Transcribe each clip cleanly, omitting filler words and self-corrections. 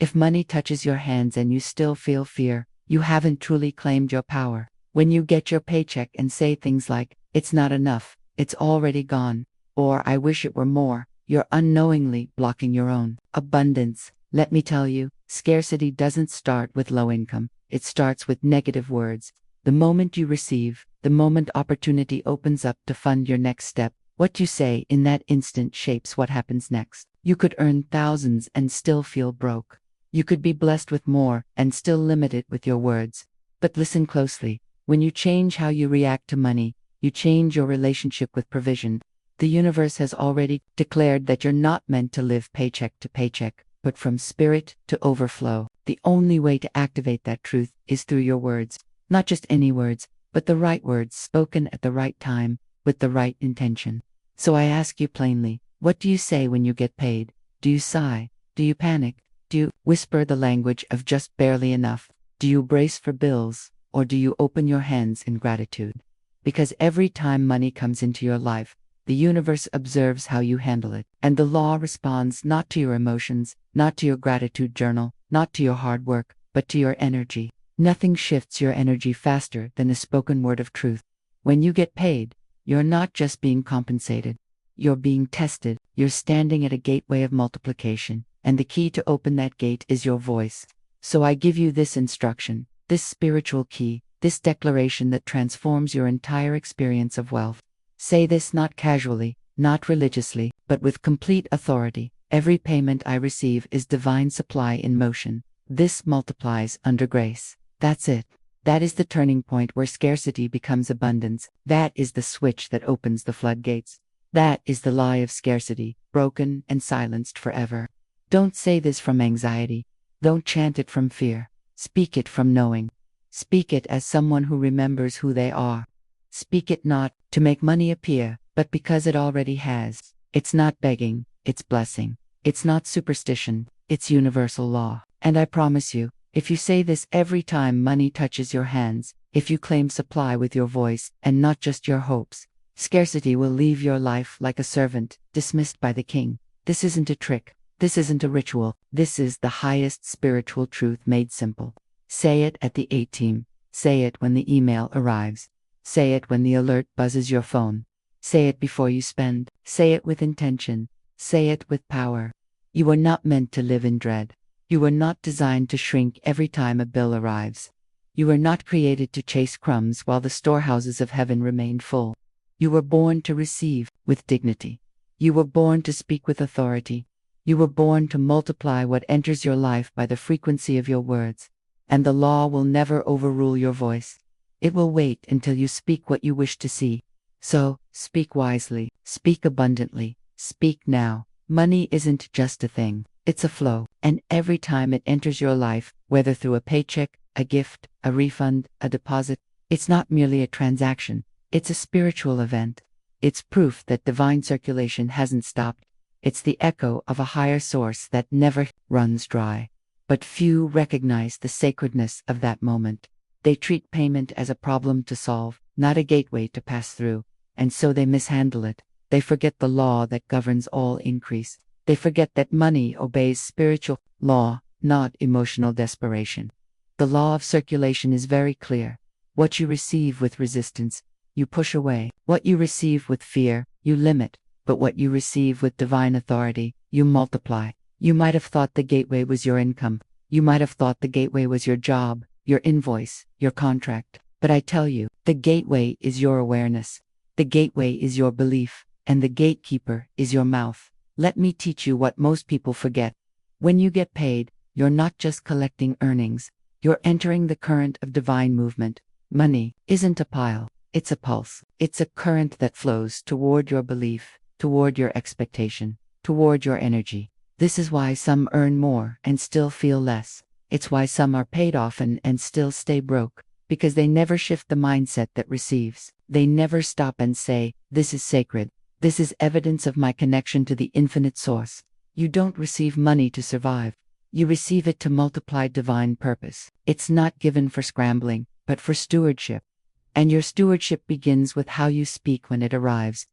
If money touches your hands and you still feel fear, you haven't truly claimed your power. When you get your paycheck and say things like, "It's not enough, it's already gone," or "I wish it were more," you're unknowingly blocking your own abundance. Let me tell you, scarcity doesn't start with low income, it starts with negative words. The moment you receive, the moment opportunity opens up to fund your next step, what you say in that instant shapes what happens next. You could earn thousands and still feel broke. You could be blessed with more and still limit it with your words. But listen closely. When you change how you react to money, you change your relationship with provision. The universe has already declared that you're not meant to live paycheck to paycheck, but from spirit to overflow. The only way to activate that truth is through your words. Not just any words, but the right words spoken at the right time, with the right intention. So I ask you plainly, what do you say when you get paid? Do you sigh? Do you panic? Do you whisper the language of just barely enough? Do you brace for bills? Or do you open your hands in gratitude? Because every time money comes into your life, the universe observes how you handle it, and the law responds not to your emotions, not to your gratitude journal, not to your hard work, but to your energy. Nothing shifts your energy faster than a spoken word of truth. When you get paid, you're not just being compensated. You're being tested. You're standing at a gateway of multiplication, and the key to open that gate is your voice. So I give you this instruction, this spiritual key, this declaration that transforms your entire experience of wealth. Say this not casually, not religiously, but with complete authority. Every payment I receive is divine supply in motion. This multiplies under grace. That's it. That is the turning point where scarcity becomes abundance. That is the switch that opens the floodgates. That is the lie of scarcity, broken and silenced forever. Don't say this from anxiety. Don't chant it from fear. Speak it from knowing. Speak it as someone who remembers who they are. Speak it not to make money appear, but because it already has. It's not begging, it's blessing. It's not superstition, it's universal law. And I promise you, if you say this every time money touches your hands, if you claim supply with your voice and not just your hopes, scarcity will leave your life like a servant, dismissed by the king. This isn't a trick. This isn't a ritual. This is the highest spiritual truth made simple. Say it at the A-team. Say it when the email arrives. Say it when the alert buzzes your phone. Say it before you spend. Say it with intention. Say it with power. You are not meant to live in dread. You were not designed to shrink every time a bill arrives. You were not created to chase crumbs while the storehouses of heaven remain full. You were born to receive with dignity. You were born to speak with authority. You were born to multiply what enters your life by the frequency of your words. And the law will never overrule your voice. It will wait until you speak what you wish to see. So, speak wisely, speak abundantly, speak now. Money isn't just a thing, it's a flow. And every time it enters your life, whether through a paycheck, a gift, a refund, a deposit, it's not merely a transaction, it's a spiritual event. It's proof that divine circulation hasn't stopped. It's the echo of a higher source that never runs dry. But few recognize the sacredness of that moment. They treat payment as a problem to solve, not a gateway to pass through, and so they mishandle it. They forget the law that governs all increase. They forget that money obeys spiritual law, not emotional desperation. The law of circulation is very clear. What you receive with resistance, you push away. What you receive with fear, you limit. But what you receive with divine authority, you multiply. You might have thought the gateway was your income. You might have thought the gateway was your job, your invoice, your contract. But I tell you, the gateway is your awareness. The gateway is your belief. And the gatekeeper is your mouth. Let me teach you what most people forget. When you get paid, you're not just collecting earnings. You're entering the current of divine movement. Money isn't a pile, it's a pulse. It's a current that flows toward your belief, toward your expectation, toward your energy. This is why some earn more and still feel less. It's why some are paid often and still stay broke, because they never shift the mindset that receives. They never stop and say, "This is sacred. This is evidence of my connection to the infinite source." You don't receive money to survive. You receive it to multiply divine purpose. It's not given for scrambling, but for stewardship. And your stewardship begins with how you speak when it arrives.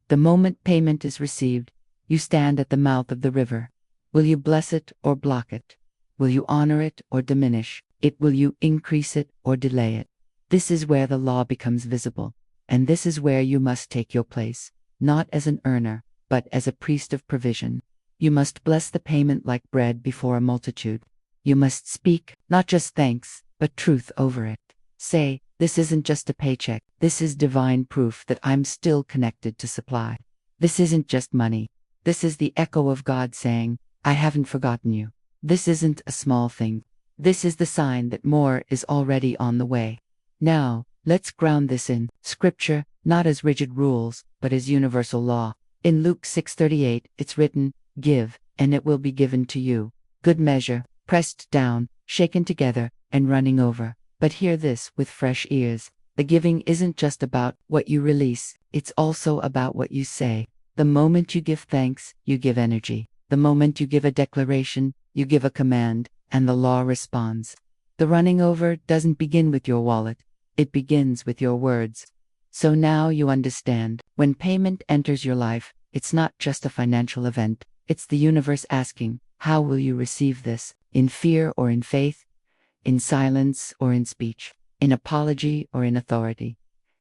The moment payment is received, you stand at the mouth of the river. Will you bless it or block it? Will you honor it or diminish it? Will you increase it or delay it? This is where the law becomes visible. And this is where you must take your place, not as an earner, but as a priest of provision. You must bless the payment like bread before a multitude. You must speak, not just thanks, but truth over it. Say, this isn't just a paycheck. This is divine proof that I'm still connected to supply. This isn't just money. This is the echo of God saying, I haven't forgotten you. This isn't a small thing. This is the sign that more is already on the way. Now, let's ground this in Scripture, not as rigid rules, but as universal law. In Luke 6:38, it's written, Give, and it will be given to you. Good measure, pressed down, shaken together, and running over. But hear this with fresh ears. The giving isn't just about what you release, it's also about what you say. The moment you give thanks, you give energy. The moment you give a declaration, you give a command, and the law responds. The running over doesn't begin with your wallet, it begins with your words. So now you understand, when payment enters your life, it's not just a financial event, it's the universe asking, how will you receive this? In fear or in faith? In silence or in speech? In apology or in authority?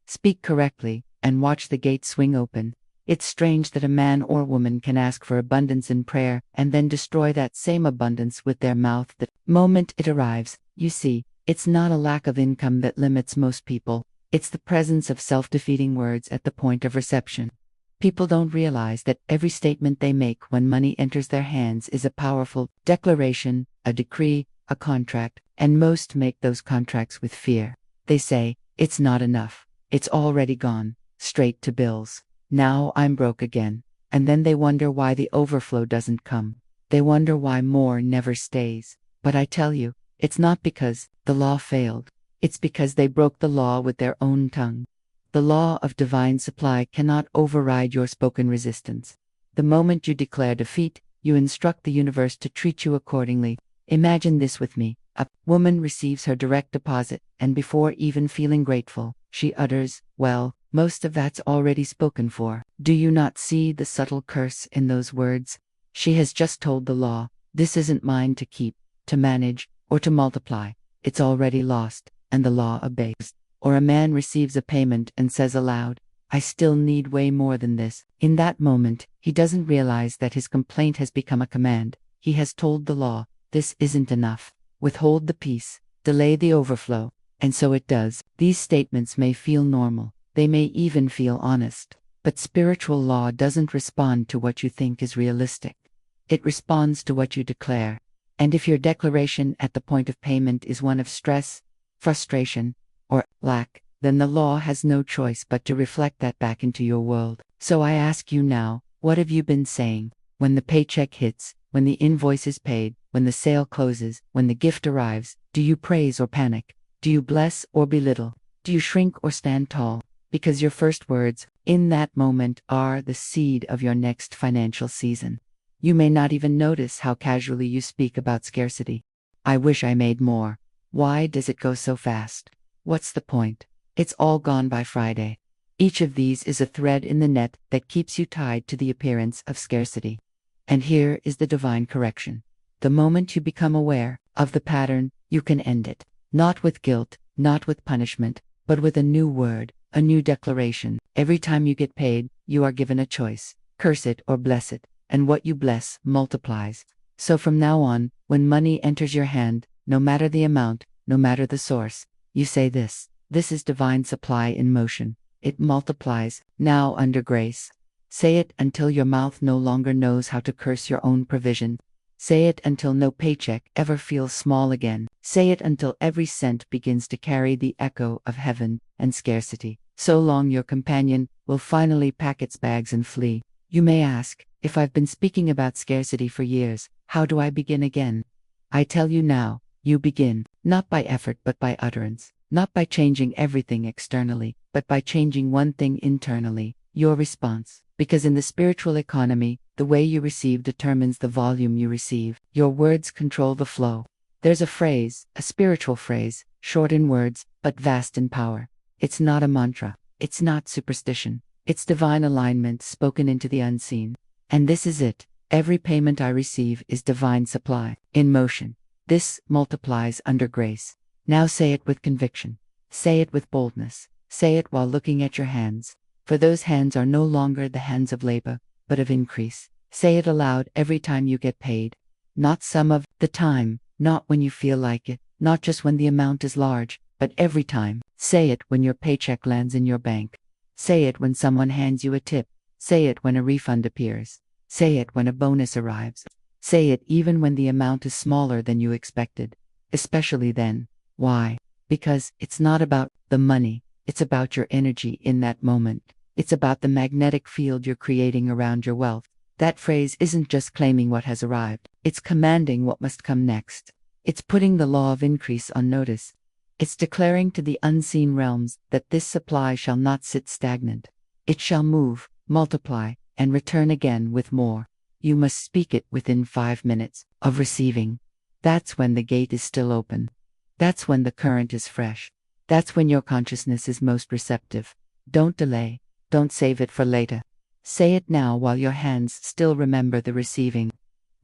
Speak correctly, and watch the gate swing open. It's strange that a man or woman can ask for abundance in prayer and then destroy that same abundance with their mouth the moment it arrives. You see, it's not a lack of income that limits most people, it's the presence of self-defeating words at the point of reception. People don't realize that every statement they make when money enters their hands is a powerful declaration, a decree, a contract, and most make those contracts with fear. They say, it's not enough, it's already gone, straight to bills. Now I'm broke again. And then they wonder why the overflow doesn't come. They wonder why more never stays. But I tell you, it's not because the law failed. It's because they broke the law with their own tongue. The law of divine supply cannot override your spoken resistance. The moment you declare defeat, you instruct the universe to treat you accordingly. Imagine this with me. A woman receives her direct deposit, and before even feeling grateful, she utters, well, most of that's already spoken for. Do you not see the subtle curse in those words? She has just told the law, this isn't mine to keep, to manage, or to multiply. It's already lost, and the law obeys. Or a man receives a payment and says aloud, I still need way more than this. In that moment, he doesn't realize that his complaint has become a command. He has told the law, this isn't enough. Withhold the peace, delay the overflow. And so it does. These statements may feel normal. They may even feel honest. But spiritual law doesn't respond to what you think is realistic. It responds to what you declare. And if your declaration at the point of payment is one of stress, frustration, or lack, then the law has no choice but to reflect that back into your world. So I ask you now, what have you been saying? When the paycheck hits, when the invoice is paid, when the sale closes, when the gift arrives, do you praise or panic? Do you bless or belittle? Do you shrink or stand tall? Because your first words, in that moment, are the seed of your next financial season. You may not even notice how casually you speak about scarcity. I wish I made more. Why does it go so fast? What's the point? It's all gone by Friday. Each of these is a thread in the net that keeps you tied to the appearance of scarcity. And here is the divine correction. The moment you become aware of the pattern, you can end it. Not with guilt, not with punishment, but with a new word, a new declaration. Every time you get paid, you are given a choice. Curse it or bless it, and what you bless multiplies. So from now on, when money enters your hand, no matter the amount, no matter the source, you say this. This is divine supply in motion. It multiplies, now under grace. Say it until your mouth no longer knows how to curse your own provision. Say it until no paycheck ever feels small again. Say it until every cent begins to carry the echo of heaven and scarcity. So long your companion will finally pack its bags and flee. You may ask, if I've been speaking about scarcity for years, how do I begin again? I tell you now, you begin, not by effort but by utterance, not by changing everything externally, but by changing one thing internally, your response. Because in the spiritual economy, the way you receive determines the volume you receive. Your words control the flow. There's a phrase, a spiritual phrase, short in words, but vast in power. It's not a mantra. It's not superstition. It's divine alignment spoken into the unseen. And this is it. Every payment I receive is divine supply, in motion. This multiplies under grace. Now say it with conviction. Say it with boldness. Say it while looking at your hands. For those hands are no longer the hands of labor, but of increase. Say it aloud every time you get paid. Not some of the time, not when you feel like it, not just when the amount is large, but every time. Say it when your paycheck lands in your bank. Say it when someone hands you a tip. Say it when a refund appears. Say it when a bonus arrives. Say it even when the amount is smaller than you expected. Especially then. Why? Because it's not about the money, it's about your energy in that moment. It's about the magnetic field you're creating around your wealth. That phrase isn't just claiming what has arrived, it's commanding what must come next. It's putting the law of increase on notice. It's declaring to the unseen realms that this supply shall not sit stagnant. It shall move, multiply, and return again with more. You must speak it within 5 minutes of receiving. That's when the gate is still open. That's when the current is fresh. That's when your consciousness is most receptive. Don't delay. Don't save it for later. Say it now while your hands still remember the receiving.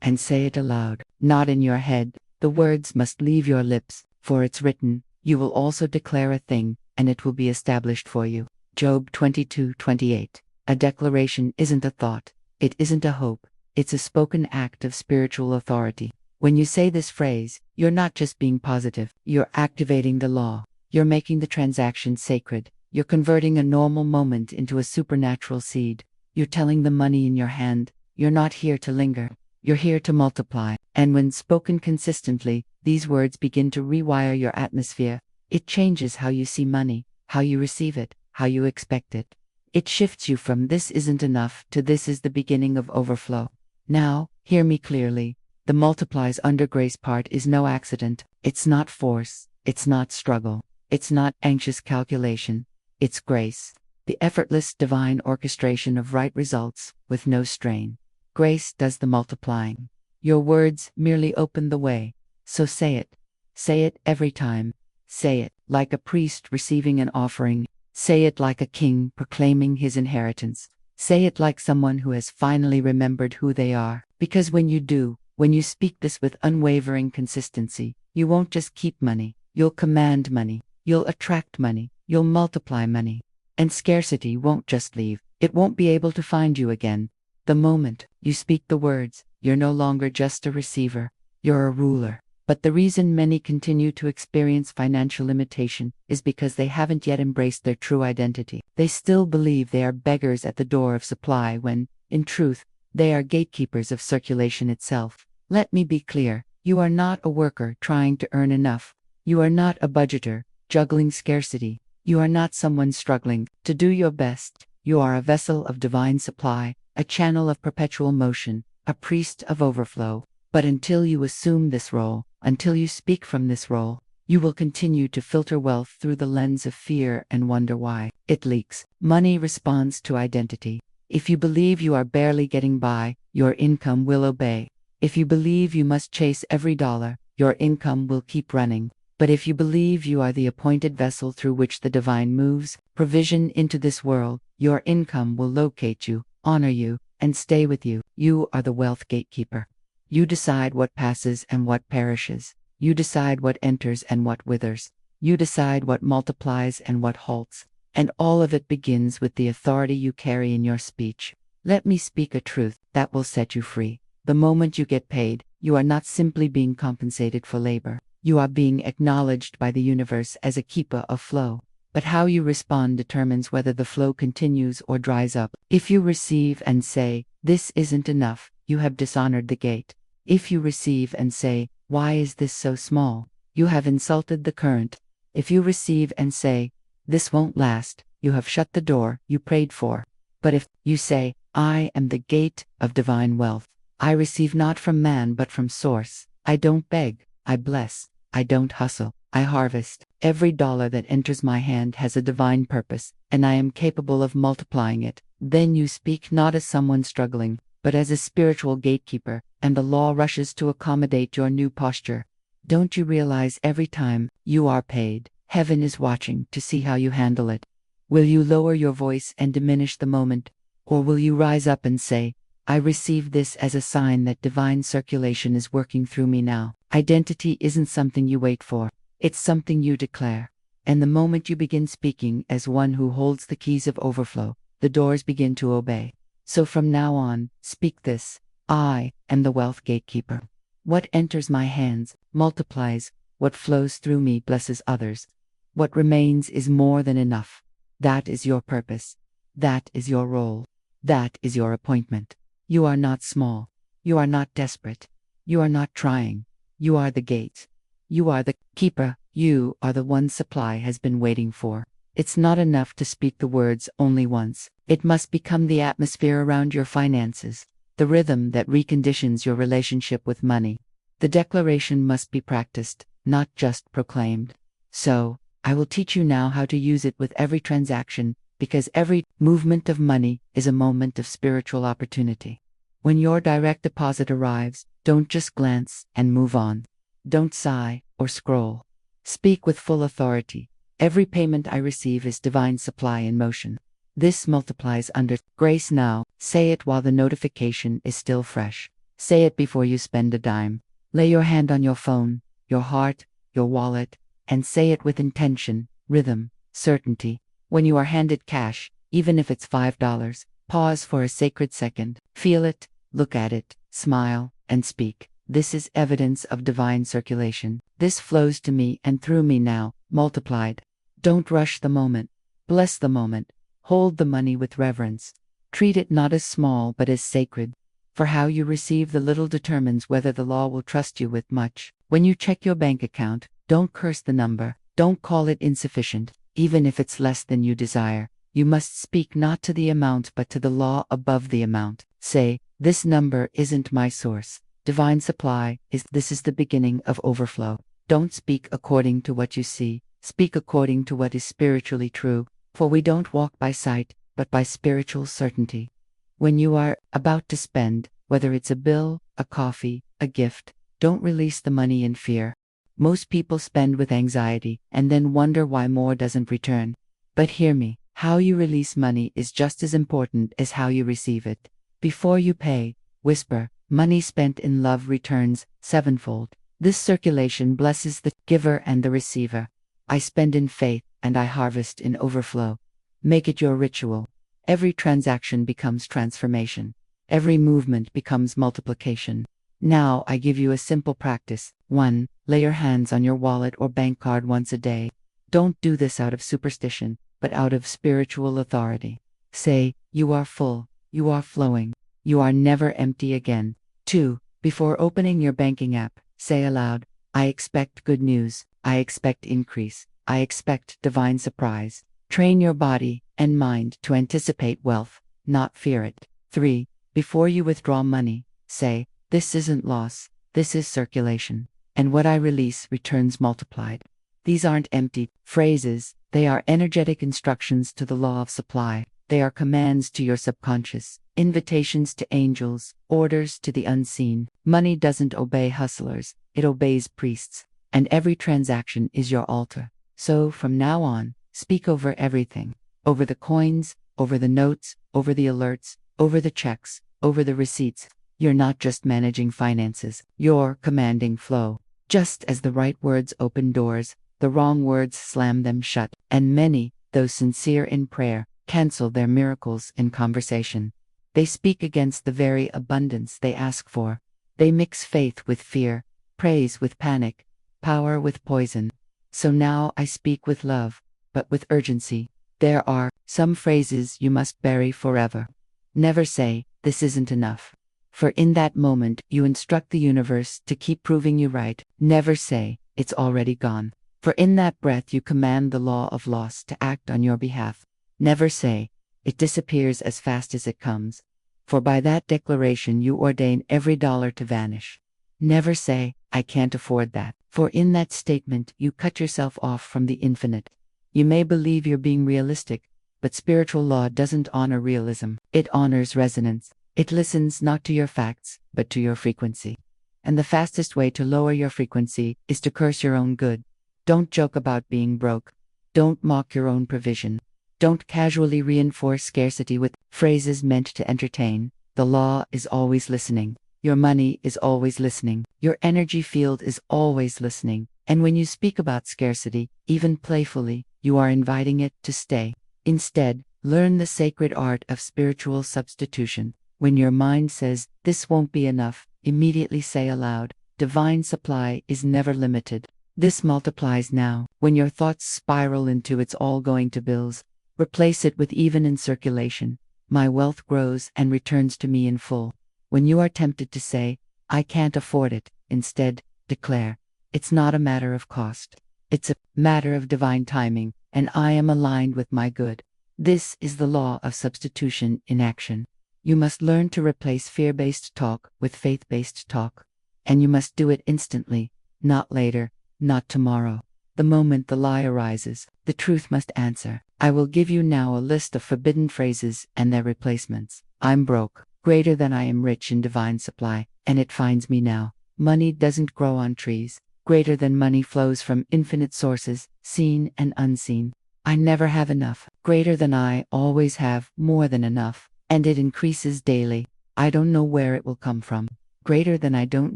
And say it aloud, not in your head. The words must leave your lips, for it's written, you will also declare a thing, and it will be established for you. Job 22:28. A declaration isn't a thought. It isn't a hope. It's a spoken act of spiritual authority. When you say this phrase, you're not just being positive, you're activating the law. You're making the transaction sacred. You're converting a normal moment into a supernatural seed. You're telling the money in your hand, you're not here to linger. You're here to multiply. And when spoken consistently, these words begin to rewire your atmosphere. It changes how you see money, how you receive it, how you expect it. It shifts you from this isn't enough to this is the beginning of overflow. Now, hear me clearly. The multiplies under grace part is no accident. It's not force. It's not struggle. It's not anxious calculation. It's grace. The effortless divine orchestration of right results with no strain. Grace does the multiplying. Your words merely open the way. So say it. Say it every time. Say it like a priest receiving an offering. Say it like a king proclaiming his inheritance. Say it like someone who has finally remembered who they are. Because when you do, when you speak this with unwavering consistency, you won't just keep money, you'll command money, you'll attract money, you'll multiply money. And scarcity won't just leave, it won't be able to find you again. The moment you speak the words, you're no longer just a receiver, you're a ruler. But the reason many continue to experience financial limitation is because they haven't yet embraced their true identity. They still believe they are beggars at the door of supply when, in truth, they are gatekeepers of circulation itself. Let me be clear, you are not a worker trying to earn enough. You are not a budgeter juggling scarcity. You are not someone struggling to do your best. You are a vessel of divine supply, a channel of perpetual motion, a priest of overflow. But until you assume this role, until you speak from this role, you will continue to filter wealth through the lens of fear and wonder why it leaks. Money responds to identity. If you believe you are barely getting by, your income will obey. If you believe you must chase every dollar, your income will keep running. But if you believe you are the appointed vessel through which the divine moves provision into this world, your income will locate you, honor you, and stay with you. You are the wealth gatekeeper. You decide what passes and what perishes. You decide what enters and what withers. You decide what multiplies and what halts. And all of it begins with the authority you carry in your speech. Let me speak a truth that will set you free. The moment you get paid, you are not simply being compensated for labor. You are being acknowledged by the universe as a keeper of flow. But how you respond determines whether the flow continues or dries up. If you receive and say, "This isn't enough," you have dishonored the gate. If you receive and say, "Why is this so small?" you have insulted the current. If you receive and say, "This won't last," you have shut the door you prayed for. But if you say, "I am the gate of divine wealth. I receive not from man but from source. I don't beg, I bless. I don't hustle, I harvest. Every dollar that enters my hand has a divine purpose, and I am capable of multiplying it." Then you speak not as someone struggling, but as a spiritual gatekeeper, and the law rushes to accommodate your new posture. Don't you realize every time you are paid, heaven is watching to see how you handle it? Will you lower your voice and diminish the moment? Or will you rise up and say, I receive this as a sign that divine circulation is working through me now. Identity isn't something you wait for. It's something you declare. And the moment you begin speaking as one who holds the keys of overflow, the doors begin to obey. So from now on, speak this: I am the wealth gatekeeper. What enters my hands multiplies. What flows through me blesses others. What remains is more than enough. That is your purpose. That is your role. That is your appointment. You are not small. You are not desperate. You are not trying. You are the gate. You are the keeper. You are the one supply has been waiting for. It's not enough to speak the words only once. It must become the atmosphere around your finances, the rhythm that reconditions your relationship with money. The declaration must be practiced, not just proclaimed. So, I will teach you now how to use it with every transaction, because every movement of money is a moment of spiritual opportunity. When your direct deposit arrives, don't just glance and move on. Don't sigh or scroll. Speak with full authority. Every payment I receive is divine supply in motion. This multiplies under grace now. Say it while the notification is still fresh. Say it before you spend a dime. Lay your hand on your phone, your heart, your wallet, and say it with intention, rhythm, certainty. When you are handed cash, even if it's $5, pause for a sacred second. Feel it, look at it, smile, and speak. This is evidence of divine circulation. This flows to me and through me now, multiplied. Don't rush the moment. Bless the moment. Hold the money with reverence. Treat it not as small but as sacred. For how you receive the little determines whether the law will trust you with much. When you check your bank account, don't curse the number. Don't call it insufficient, even if it's less than you desire. You must speak not to the amount but to the law above the amount. Say, this number isn't my source. Divine supply is. This is the beginning of overflow. Don't speak according to what you see. Speak according to what is spiritually true. For we don't walk by sight, but by spiritual certainty. When you are about to spend, whether it's a bill, a coffee, a gift, don't release the money in fear. Most people spend with anxiety and then wonder why more doesn't return. But hear me, how you release money is just as important as how you receive it. Before you pay, whisper, money spent in love returns sevenfold. This circulation blesses the giver and the receiver. I spend in faith, and I harvest in overflow. Make it your ritual. Every transaction becomes transformation. Every movement becomes multiplication. Now I give you a simple practice. 1. Lay your hands on your wallet or bank card once a day. Don't do this out of superstition, but out of spiritual authority. Say, you are full, you are flowing, you are never empty again. 2. Before opening your banking app, say aloud, I expect good news, I expect increase, I expect divine surprise. Train your body and mind to anticipate wealth, not fear it. 3. Before you withdraw money, say, this isn't loss, this is circulation, and what I release returns multiplied. These aren't empty phrases, they are energetic instructions to the law of supply. They are commands to your subconscious, invitations to angels, orders to the unseen. Money doesn't obey hustlers, it obeys priests, and every transaction is your altar. So from now on, speak over everything, over the coins, over the notes, over the alerts, over the checks, over the receipts. You're not just managing finances, you're commanding flow. Just as the right words open doors, the wrong words slam them shut, and many, though sincere in prayer, cancel their miracles in conversation. They speak against the very abundance they ask for. They mix faith with fear, praise with panic, power with poison. So now I speak with love, but with urgency. There are some phrases you must bury forever. Never say, this isn't enough. For in that moment you instruct the universe to keep proving you right. Never say, it's already gone. For in that breath you command the law of loss to act on your behalf. Never say, it disappears as fast as it comes. For by that declaration you ordain every dollar to vanish. Never say, I can't afford that. For in that statement you cut yourself off from the infinite. You may believe you're being realistic, but spiritual law doesn't honor realism. It honors resonance. It listens not to your facts, but to your frequency. And the fastest way to lower your frequency is to curse your own good. Don't joke about being broke. Don't mock your own provision. Don't casually reinforce scarcity with phrases meant to entertain. The law is always listening. Your money is always listening. Your energy field is always listening. And when you speak about scarcity, even playfully, you are inviting it to stay. Instead, learn the sacred art of spiritual substitution. When your mind says, "This won't be enough," immediately say aloud, "Divine supply is never limited. This multiplies now." When your thoughts spiral into "It's all going to bills," replace it with "Even in circulation, my wealth grows and returns to me in full." When you are tempted to say, "I can't afford it," instead, declare, "It's not a matter of cost. It's a matter of divine timing, and I am aligned with my good." This is the law of substitution in action. You must learn to replace fear-based talk with faith-based talk. And you must do it instantly, not later, not tomorrow. The moment the lie arises, the truth must answer. I will give you now a list of forbidden phrases and their replacements. I'm broke, greater than I am rich in divine supply, and it finds me now. Money doesn't grow on trees, greater than money flows from infinite sources, seen and unseen. I never have enough, greater than I always have more than enough, and it increases daily. I don't know where it will come from. Greater than I don't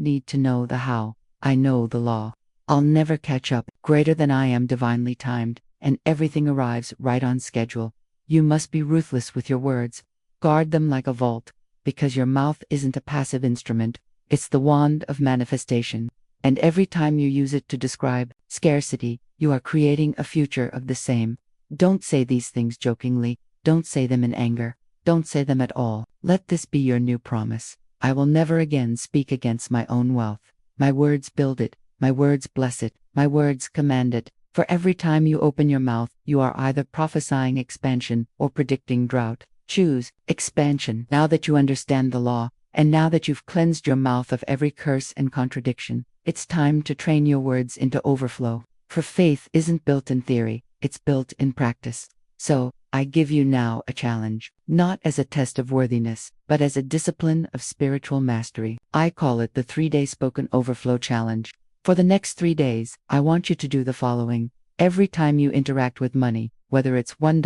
need to know the how, I know the law. I'll never catch up, greater than I am divinely timed, and everything arrives right on schedule. You must be ruthless with your words. Guard them like a vault, because your mouth isn't a passive instrument, it's the wand of manifestation. And every time you use it to describe scarcity, you are creating a future of the same. Don't say these things jokingly, don't say them in anger, don't say them at all. Let this be your new promise. I will never again speak against my own wealth. My words build it, my words bless it, my words command it. For every time you open your mouth, you are either prophesying expansion or predicting drought. Choose expansion now that you understand the law, and now that you've cleansed your mouth of every curse and contradiction. It's time to train your words into overflow. For faith isn't built in theory, it's built in practice. So, I give you now a challenge, not as a test of worthiness, but as a discipline of spiritual mastery. I call it the 3-day spoken overflow challenge. For the next 3 days, I want you to do the following. Every time you interact with money, whether it's $1,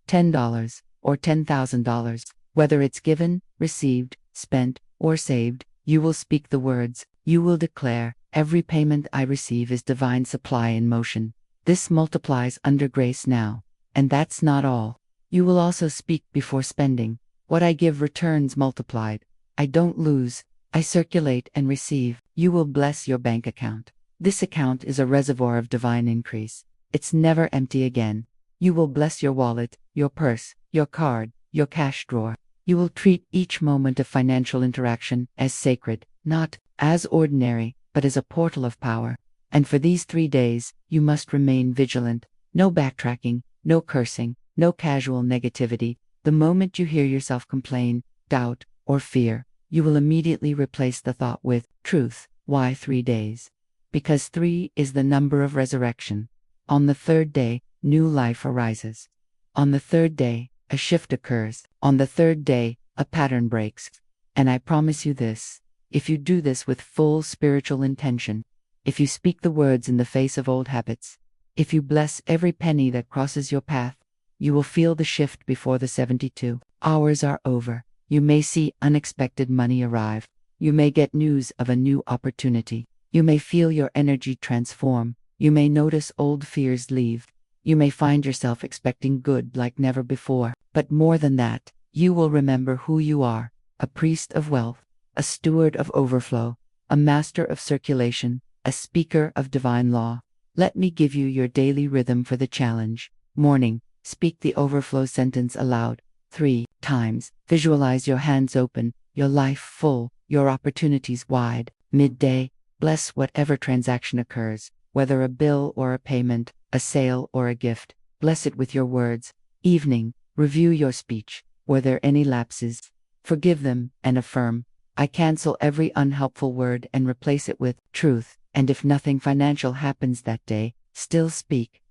$10, or $10,000, whether it's given, received, spent, or saved, you will speak the words. You will declare, "Every payment I receive is divine supply in motion." This multiplies under grace now. And that's not all. You will also speak before spending. "What I give returns multiplied. I don't lose. I circulate and receive." You will bless your bank account. This account is a reservoir of divine increase. It's never empty again. You will bless your wallet, your purse, your card, your cash drawer. You will treat each moment of financial interaction as sacred, not as ordinary, but as a portal of power. And for these 3 days, you must remain vigilant. No backtracking, no cursing, no casual negativity. The moment you hear yourself complain, doubt, or fear, you will immediately replace the thought with truth. Why 3 days? Because 3 is the number of resurrection. On the 3rd day, new life arises. On the 3rd day, a shift occurs. On the 3rd day, a pattern breaks. And I promise you this, if you do this with full spiritual intention, if you speak the words in the face of old habits, if you bless every penny that crosses your path, you will feel the shift before the 72 hours are over. You may see unexpected money arrive. You may get news of a new opportunity. You may feel your energy transform. You may notice old fears leave. You may find yourself expecting good like never before. But more than that, you will remember who you are: a priest of wealth, a steward of overflow, a master of circulation, a speaker of divine law. Let me give you your daily rhythm for the challenge. Morning, speak the overflow sentence aloud 3 times. Visualize your hands open, your life full, your opportunities wide. Midday, bless whatever transaction occurs, whether a bill or a payment, a sale or a gift. Bless it with your words. Evening, review your speech. Were there any lapses? Forgive them and affirm, "I cancel every unhelpful word and replace it with truth." And if nothing financial happens that day, still speak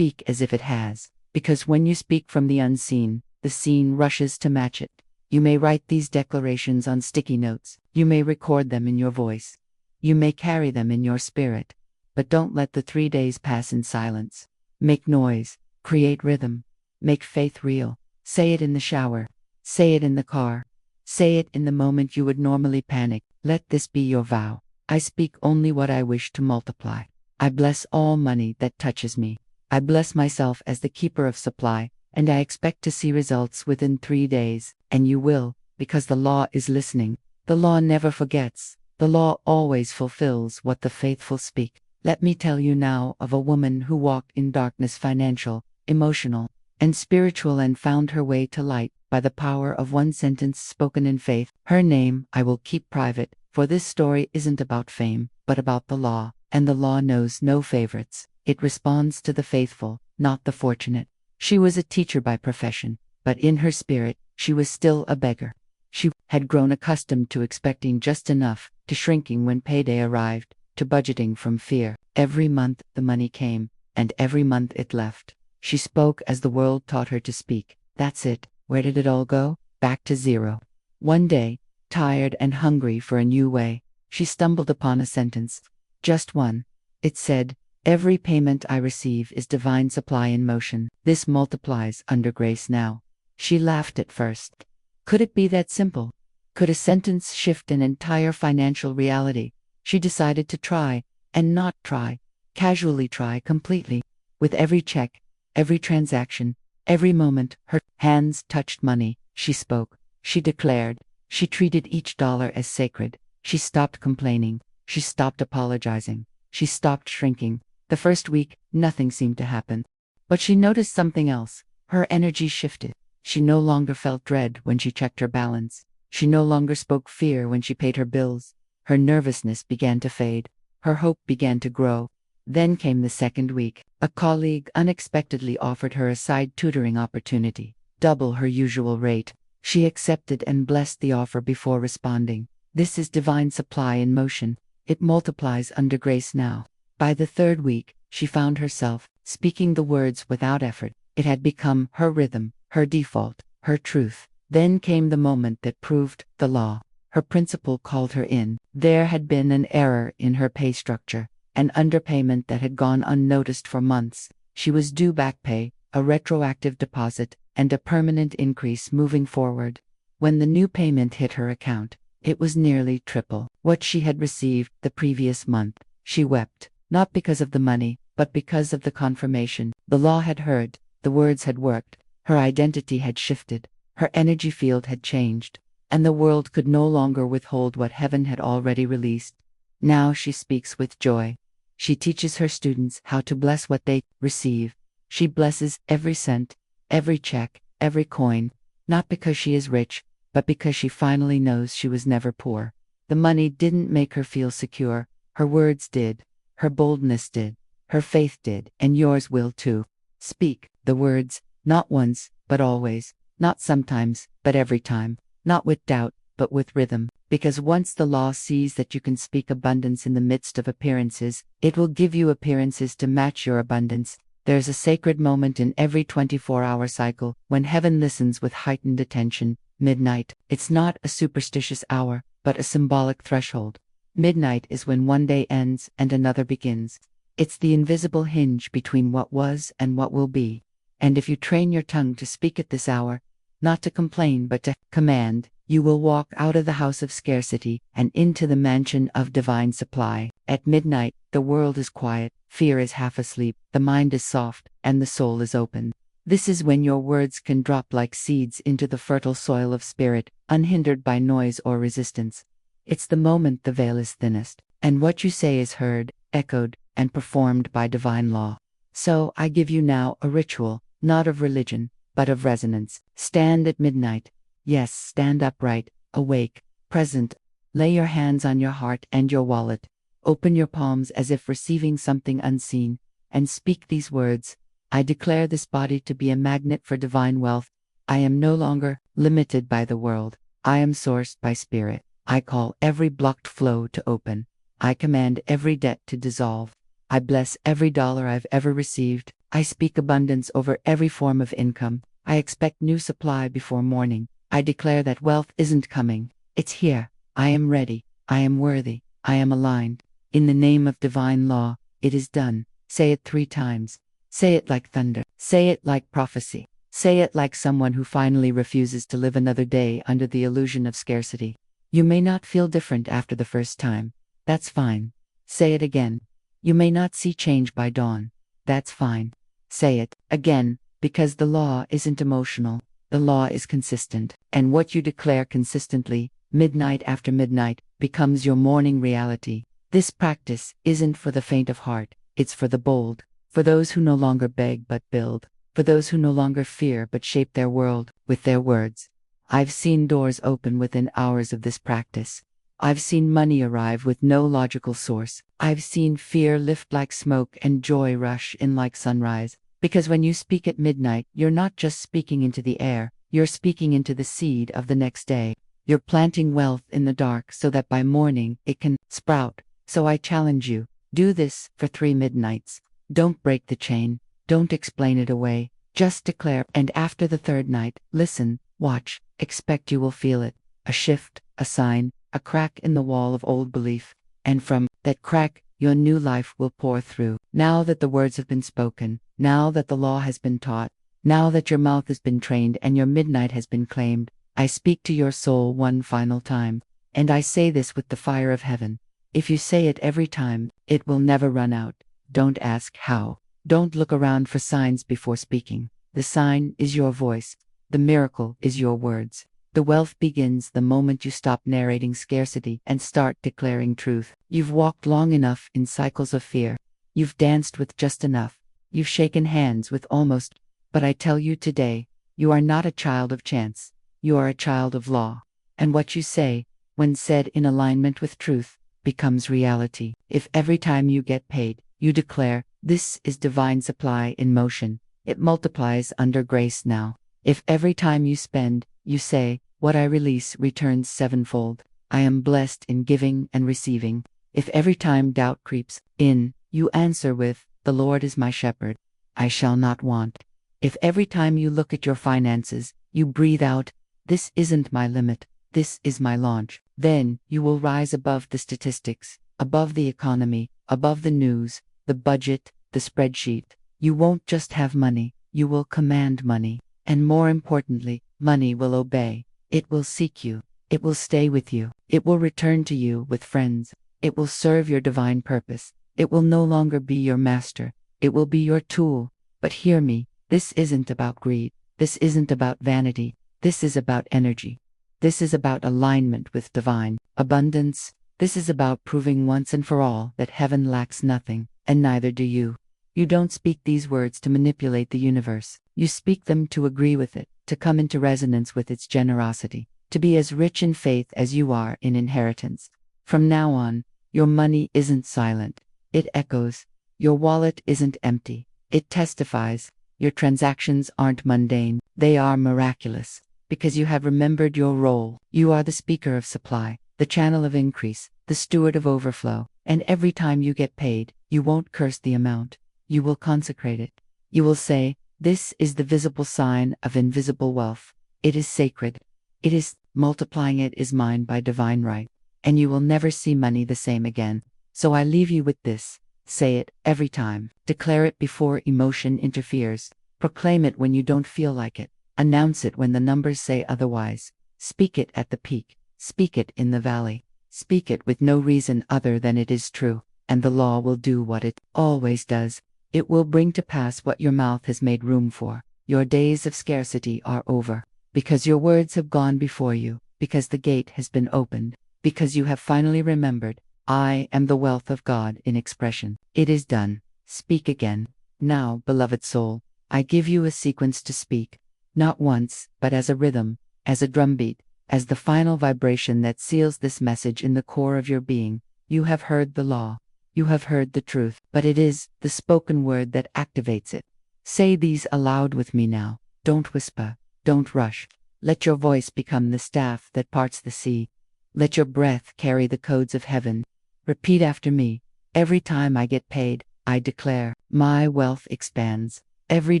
as if it has. Because when you speak from the unseen, the seen rushes to match it. You may write these declarations on sticky notes. You may record them in your voice. You may carry them in your spirit. But don't let the 3 days pass in silence. Make noise, create rhythm, make faith real. Say it in the shower, say it in the car, Say it in the moment you would normally panic. Let this be your vow. I speak only what I wish to multiply. I bless all money that touches me. I bless myself as the keeper of supply, and I expect to see results within 3 days. And you will, because the law is listening. The law never forgets. The law always fulfills what the faithful speak. Let me tell you now of a woman who walked in darkness, financial, emotional, and spiritual, and found her way to light by the power of one sentence spoken in faith. Her name I will keep private, for this story isn't about fame, but about the law, and the law knows no favorites. It responds to the faithful, not the fortunate. She was a teacher by profession, but in her spirit, she was still a beggar. She had grown accustomed to expecting just enough, to shrinking when payday arrived, to budgeting from fear. Every month the money came, and every month it left. She spoke as the world taught her to speak. That's it. Where did it all go? Back to zero. One day, tired and hungry for a new way, she stumbled upon a sentence. Just one. It said, "Every payment I receive is divine supply in motion. This multiplies under grace now." She laughed at first. Could it be that simple? Could a sentence shift an entire financial reality? She decided to try, and not try, casually try completely. With every check, every transaction, every moment her hands touched money, she spoke, she declared, she treated each dollar as sacred. She stopped complaining, she stopped apologizing, she stopped shrinking. The first week, nothing seemed to happen. But she noticed something else. Her energy shifted. She no longer felt dread when she checked her balance. She no longer spoke fear when she paid her bills. Her nervousness began to fade. Her hope began to grow. Then came the second week. A colleague unexpectedly offered her a side tutoring opportunity, double her usual rate. She accepted and blessed the offer before responding. This is divine supply in motion. It multiplies under grace now. By the third week, she found herself speaking the words without effort. It had become her rhythm, her default, her truth. Then came the moment that proved the law. Her principal called her in. There had been an error in her pay structure, an underpayment that had gone unnoticed for months. She was due back pay, a retroactive deposit, and a permanent increase moving forward. When the new payment hit her account, it was nearly triple what she had received the previous month. She wept, not because of the money, but because of the confirmation. The law had heard, the words had worked, her identity had shifted, her energy field had changed, and the world could no longer withhold what heaven had already released. Now she speaks with joy. She teaches her students how to bless what they receive. She blesses every cent, every check, every coin, not because she is rich, but because she finally knows she was never poor. The money didn't make her feel secure. Her words did. Her boldness did. Her faith did, and yours will too. Speak the words, not once, but always, not sometimes, but every time, not with doubt, but with rhythm, because once the law sees that you can speak abundance in the midst of appearances, it will give you appearances to match your abundance. There's a sacred moment in every 24-hour cycle when heaven listens with heightened attention. Midnight. It's not a superstitious hour, but a symbolic threshold. Midnight is when one day ends and another begins. It's the invisible hinge between what was and what will be. And if you train your tongue to speak at this hour, not to complain but to command, you will walk out of the house of scarcity and into the mansion of divine supply. At midnight, the world is quiet, fear is half asleep, the mind is soft, and the soul is open. This is when your words can drop like seeds into the fertile soil of spirit, unhindered by noise or resistance. It's the moment the veil is thinnest, and what you say is heard, echoed, and performed by divine law. So I give you now a ritual, not of religion, but of resonance. Stand at midnight. Yes, stand upright, awake, present. Lay your hands on your heart and your wallet. Open your palms as if receiving something unseen, and speak these words. I declare this body to be a magnet for divine wealth. I am no longer limited by the world. I am sourced by spirit. I call every blocked flow to open. I command every debt to dissolve. I bless every dollar I've ever received. I speak abundance over every form of income. I expect new supply before morning. I declare that wealth isn't coming. It's here. I am ready. I am worthy. I am aligned. In the name of divine law, it is done. Say it 3 times. Say it like thunder. Say it like prophecy. Say it like someone who finally refuses to live another day under the illusion of scarcity. You may not feel different after the first time. That's fine. Say it again. You may not see change by dawn. That's fine. Say it again, because the law isn't emotional. The law is consistent. And what you declare consistently, midnight after midnight, becomes your morning reality. This practice isn't for the faint of heart. It's for the bold. For those who no longer beg but build. For those who no longer fear but shape their world with their words. I've seen doors open within hours of this practice. I've seen money arrive with no logical source. I've seen fear lift like smoke and joy rush in like sunrise. Because when you speak at midnight, you're not just speaking into the air, you're speaking into the seed of the next day. You're planting wealth in the dark so that by morning it can sprout. So I challenge you, do this for 3 midnights. Don't break the chain. Don't explain it away. Just declare. And after the 3rd night, listen, watch, expect you will feel it. A shift, a sign, a crack in the wall of old belief. And from that crack, your new life will pour through. Now that the words have been spoken, now that the law has been taught, now that your mouth has been trained and your midnight has been claimed, I speak to your soul one final time. And I say this with the fire of heaven. If you say it every time, it will never run out. Don't ask how. Don't look around for signs before speaking. The sign is your voice. The miracle is your words. The wealth begins the moment you stop narrating scarcity and start declaring truth. You've walked long enough in cycles of fear. You've danced with just enough. You've shaken hands with almost. But I tell you today, you are not a child of chance. You are a child of law. And what you say, when said in alignment with truth, becomes reality. If every time you get paid, you declare, this is divine supply in motion, it multiplies under grace now. If every time you spend, you say, what I release returns 7-fold, I am blessed in giving and receiving. If every time doubt creeps in, you answer with, the Lord is my shepherd, I shall not want. If every time you look at your finances, you breathe out, this isn't my limit, this is my launch, then you will rise above the statistics, above the economy, above the news, the budget, the spreadsheet. You won't just have money, you will command money. And more importantly, money will obey. It will seek you. It will stay with you. It will return to you with friends. It will serve your divine purpose. It will no longer be your master. It will be your tool. But hear me, this isn't about greed. This isn't about vanity. This is about energy. This is about alignment with divine abundance. This is about proving once and for all that heaven lacks nothing, and neither do you. You don't speak these words to manipulate the universe. You speak them to agree with it, to come into resonance with its generosity, to be as rich in faith as you are in inheritance. From now on, your money isn't silent. It echoes. Your wallet isn't empty. It testifies. Your transactions aren't mundane. They are miraculous. Because you have remembered your role. You are the speaker of supply, the channel of increase, the steward of overflow. And every time you get paid, you won't curse the amount. You will consecrate it. You will say, this is the visible sign of invisible wealth. It is sacred. It is, multiplying it is mine by divine right. And you will never see money the same again. So I leave you with this. Say it every time. Declare it before emotion interferes. Proclaim it when you don't feel like it. Announce it when the numbers say otherwise. Speak it at the peak. Speak it in the valley. Speak it with no reason other than it is true. And the law will do what it always does. It will bring to pass what your mouth has made room for. Your days of scarcity are over. Because your words have gone before you. Because the gate has been opened. Because you have finally remembered, I am the wealth of God in expression. It is done. Speak again. Now, beloved soul, I give you a sequence to speak. Not once, but as a rhythm, as a drumbeat, as the final vibration that seals this message in the core of your being. You have heard the law. You have heard the truth, but it is the spoken word that activates it. Say these aloud with me now. Don't whisper. Don't rush. Let your voice become the staff that parts the sea. Let your breath carry the codes of heaven. Repeat after me. Every time I get paid, I declare, my wealth expands. Every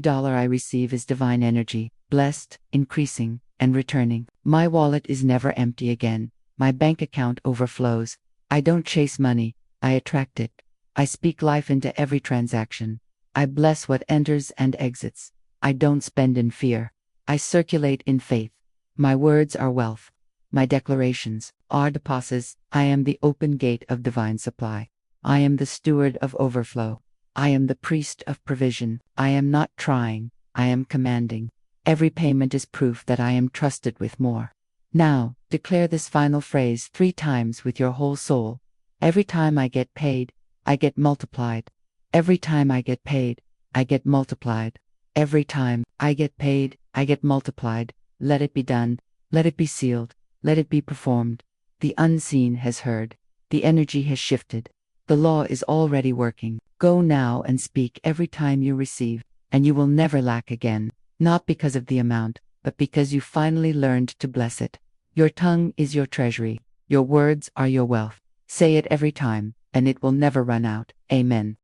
dollar I receive is divine energy, blessed, increasing, and returning. My wallet is never empty again. My bank account overflows. I don't chase money, I attract it. I speak life into every transaction. I bless what enters and exits. I don't spend in fear. I circulate in faith. My words are wealth. My declarations are deposits. I am the open gate of divine supply. I am the steward of overflow. I am the priest of provision. I am not trying, I am commanding. Every payment is proof that I am trusted with more. Now, declare this final phrase 3 times with your whole soul. Every time I get paid, I get multiplied. Every time I get paid, I get multiplied. Every time I get paid, I get multiplied. Let it be done. Let it be sealed. Let it be performed. The unseen has heard. The energy has shifted. The law is already working. Go now and speak every time you receive, and you will never lack again, not because of the amount, but because you finally learned to bless it. Your tongue is your treasury. Your words are your wealth. Say it every time, and it will never run out. Amen.